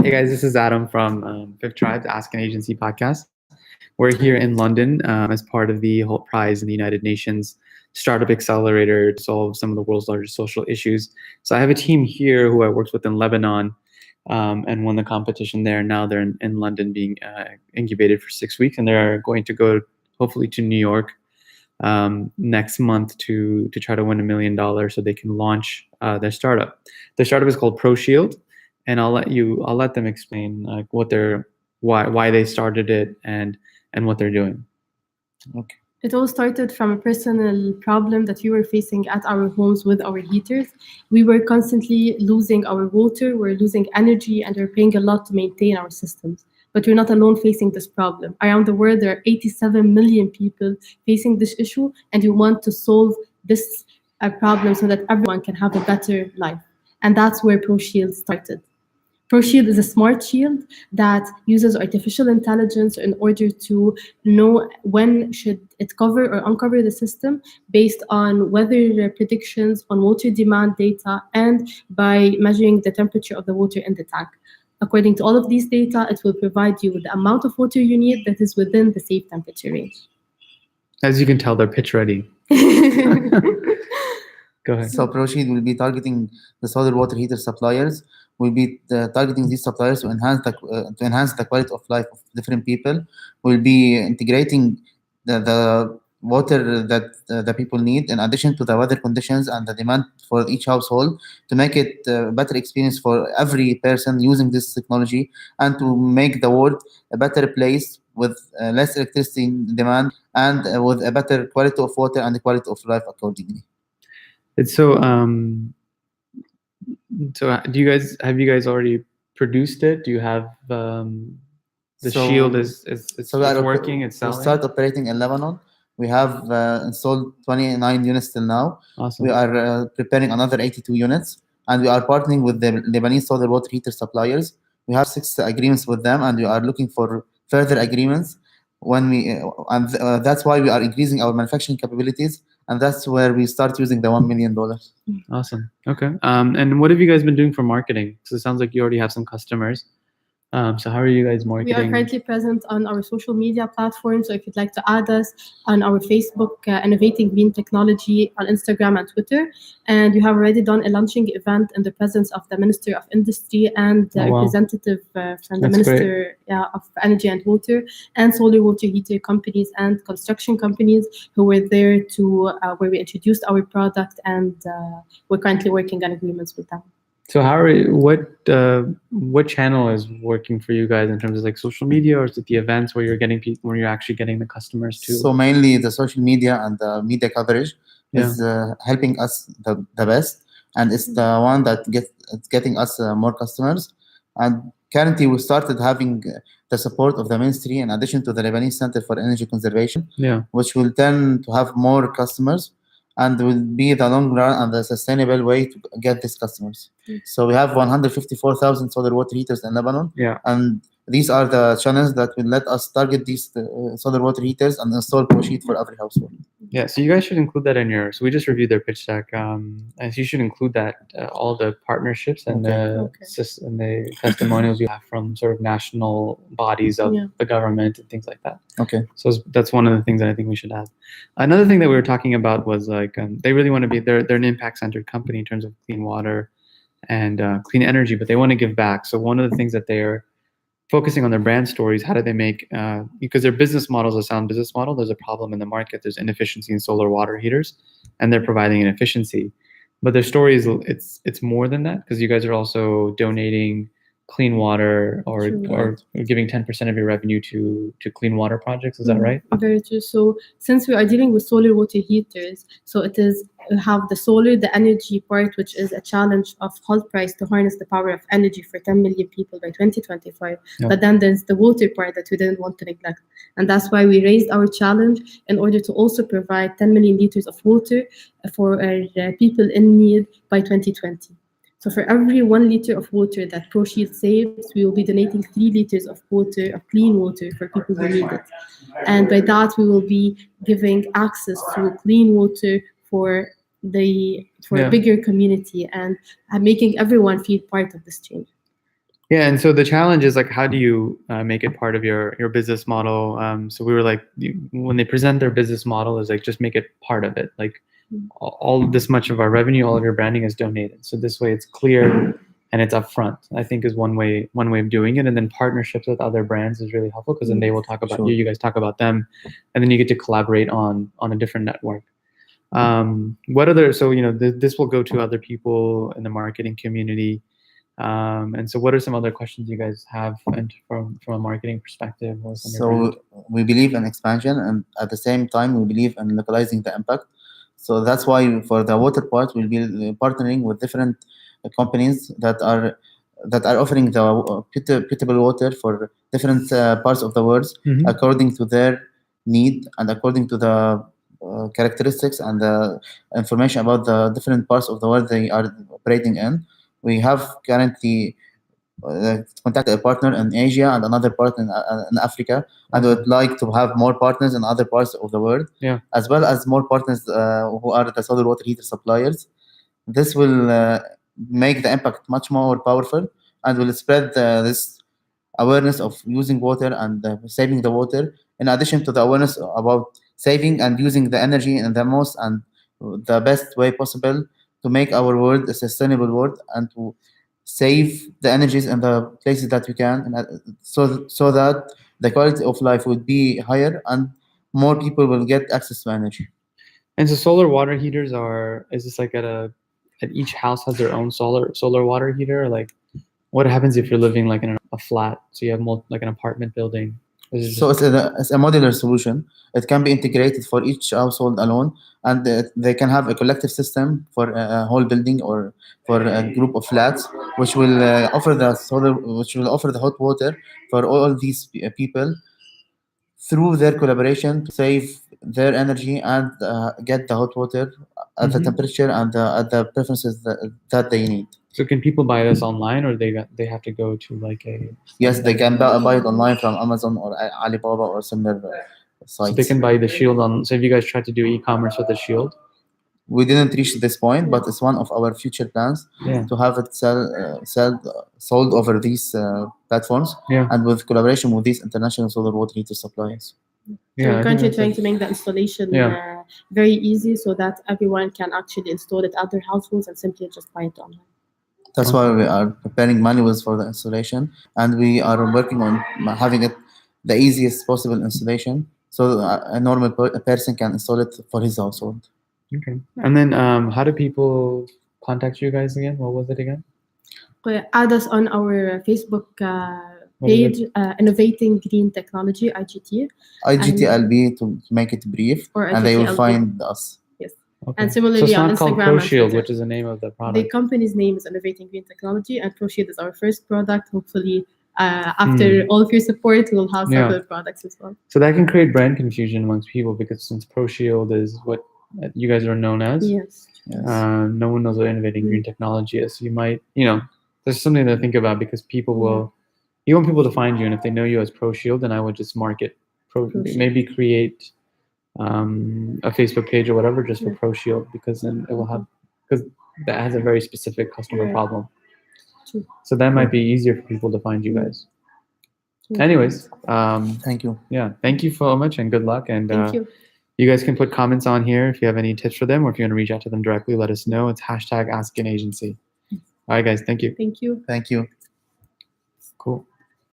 Hey guys, this is Adam from Fifth Tribe, the Ask an Agency podcast. We're here in London as part of the Holt Prize in the United Nations Startup Accelerator to solve some of the world's largest social issues. So I have a team here who I worked with in Lebanon and won the competition there. Now they're in London being incubated for 6 weeks, and they're going to go hopefully to New York next month to try to win $1 million so they can launch their startup. Their startup is called ProShield, and I'll let them explain like why they started it and what they're doing. Okay. It all started from a personal problem that we were facing at our homes with our heaters. We were constantly losing our water, we're losing energy, and we're paying a lot to maintain our systems. But we're not alone facing this problem. Around the world, there are 87 million people facing this issue, and we want to solve this problem so that everyone can have a better life. And that's where ProShield started. ProShield is a smart shield that uses artificial intelligence in order to know when should it cover or uncover the system based on weather predictions, on water demand data, and by measuring the temperature of the water in the tank. According to all of these data, it will provide you with the amount of water you need that is within the safe temperature range. As you can tell, they're pitch ready. Go ahead. So ProShield will be targeting the solar water heater suppliers. We'll be targeting these suppliers to enhance the quality of life of different people. We'll be integrating the water that the people need in addition to the weather conditions and the demand for each household to make it a better experience for every person using this technology and to make the world a better place with less electricity demand and with a better quality of water and the quality of life accordingly. It's so have you guys already produced it? Do you have the shield is working, it's selling? We start operating in Lebanon. We have installed 29 units till now. Awesome. We are preparing another 82 units, and we are partnering with the Lebanese solar water heater suppliers. We have 6 agreements with them, and we are looking for further agreements. That's why we are increasing our manufacturing capabilities, and that's where we start using the $1 million. Awesome. Okay. And what have you guys been doing for marketing? So it sounds like you already have some customers. So how are you guys marketing? We are currently present on our social media platforms. So if you'd like to add us on our Facebook, Innovating Green Technology, on Instagram and Twitter. And we have already done a launching event in the presence of the Minister of Industry and the representative from the Minister of Energy and Water and solar water heater companies and construction companies who were there to where we introduced our product, and we're currently working on agreements with them. So what channel is working for you guys in terms of like social media, or is it the events where you're getting people, where you're actually getting the customers too? So mainly the social media and the media coverage is helping us the best, and it's the one that it's getting us more customers. And currently we started having the support of the ministry in addition to the Lebanese Center for Energy Conservation, which will tend to have more customers and will be the long run and the sustainable way to get these customers. So we have 154,000 solar water heaters in Lebanon. And these are the channels that will let us target these solar water heaters and install ProShield for every household. Yeah, so you guys should include that in your. So we just reviewed their pitch deck, and so you should include that all the partnerships and the testimonials you have from sort of national bodies of the government and things like that. Okay. So that's one of the things that I think we should add. Another thing that we were talking about was like they really want to be they're an impact-centered company in terms of clean water and clean energy, but they want to give back. So one of the things that they're focusing on their brand stories, how do they make, because their business model is a sound business model, there's a problem in the market, there's inefficiency in solar water heaters, and they're providing an efficiency. But their story is, it's more than that, because you guys are also donating clean water or giving 10% of your revenue to clean water projects. Is that right? Very true. So since we are dealing with solar water heaters, so it is have the solar, the energy part, which is a challenge of Holt Prize to harness the power of energy for 10 million people by 2025. But then there's the water part that we didn't want to neglect. And that's why we raised our challenge in order to also provide 10 million liters of water for our people in need by 2020. So for every 1 liter of water that ProShield saves, we will be donating 3 liters of water, of clean water for people who need it. And by that, we will be giving access to clean water for a bigger community and making everyone feel part of this change. Yeah, and so the challenge is like, how do you make it part of your business model? So we were like, when they present their business model, is like just make it part of it. Like all this much of our revenue, all of your branding is donated. So this way, it's clear and it's upfront. I think is one way of doing it. And then partnerships with other brands is really helpful because then they will talk about Sure. you guys talk about them, and then you get to collaborate on a different network. What other? So this will go to other people in the marketing community. And so what are some other questions you guys have and from a marketing perspective or from your brand? So we believe in expansion, and at the same time, we believe in localizing the impact. So that's why for the water part, we'll be partnering with different companies that are offering the potable water for different parts of the world Mhm. according to their need and according to the characteristics and the information about the different parts of the world they are operating in. We have currently contact a partner in Asia and another partner in Africa, and would like to have more partners in other parts of the world, Yeah. as well as more partners who are the solar water heater suppliers. This will make the impact much more powerful and will spread this awareness of using water and saving the water, in addition to the awareness about saving and using the energy in the most and the best way possible to make our world a sustainable world and to save the energies in the places that we can, and so that the quality of life would be higher and more people will get access to energy. And so solar water heaters is this like at each house has their own solar water heater? Or like what happens if you're living like in a flat? So you have like an apartment building. Is it So it's a modular solution. It can be integrated for each household alone, and they can have a collective system for a whole building or for a group of flats, which will which will offer the hot water for all these people through their collaboration to save their energy and get the hot water at the Mhm. temperature and at the preferences that they need. So can people buy this online, or they have to go to like a Yes, they can buy it online from Amazon or Alibaba or similar so they sites. can buy the Shield on. So if you guys tried to do e-commerce with the Shield, We didn't reach this point, but it's one of our future plans yeah, to have it sold over these platforms yeah, and with collaboration with these international solar water heater suppliers. So yeah. we're I think currently that's trying to make the installation Yeah. very easy so that everyone can actually install it at their households and simply just buy it online. That's why we are preparing manuals for the installation, and we are working on having it the easiest possible installation, so a normal person can install it for his household. Okay. And then how do people contact you guys again? What was it again? Add us on our Facebook What is page, Innovating Green Technology, IGT, IGTLB to make it brief, or and they will IGTLB. find us. Okay. And similarly so it's on not called Instagram and ProShield, Twitter. which is the name of the The product. company's name is Innovating Green Technology, and ProShield is our first product. Hopefully, after all of your support, we'll have Yeah. several products as well. So that can create brand confusion amongst people because since ProShield is what you guys are known as, Yes. Yes. no one knows what innovating green technology is. So you might, there's something to think about because people will, you want people to find you, and if they know you as ProShield, then I would just market ProShield. maybe create a Facebook page or whatever just for Yeah. ProShield, because then it will have, because that has a very specific customer Yeah. problem. True. So that might be easier for people to find you guys. True. Anyways, Thank you. yeah, thank you so much and good luck. And Thank you. you guys can put comments on here if you have any tips for them, or if you want to reach out to them directly, let us know. It's #AskAnAgency. All right, guys, thank you. Thank you. Thank you. Cool.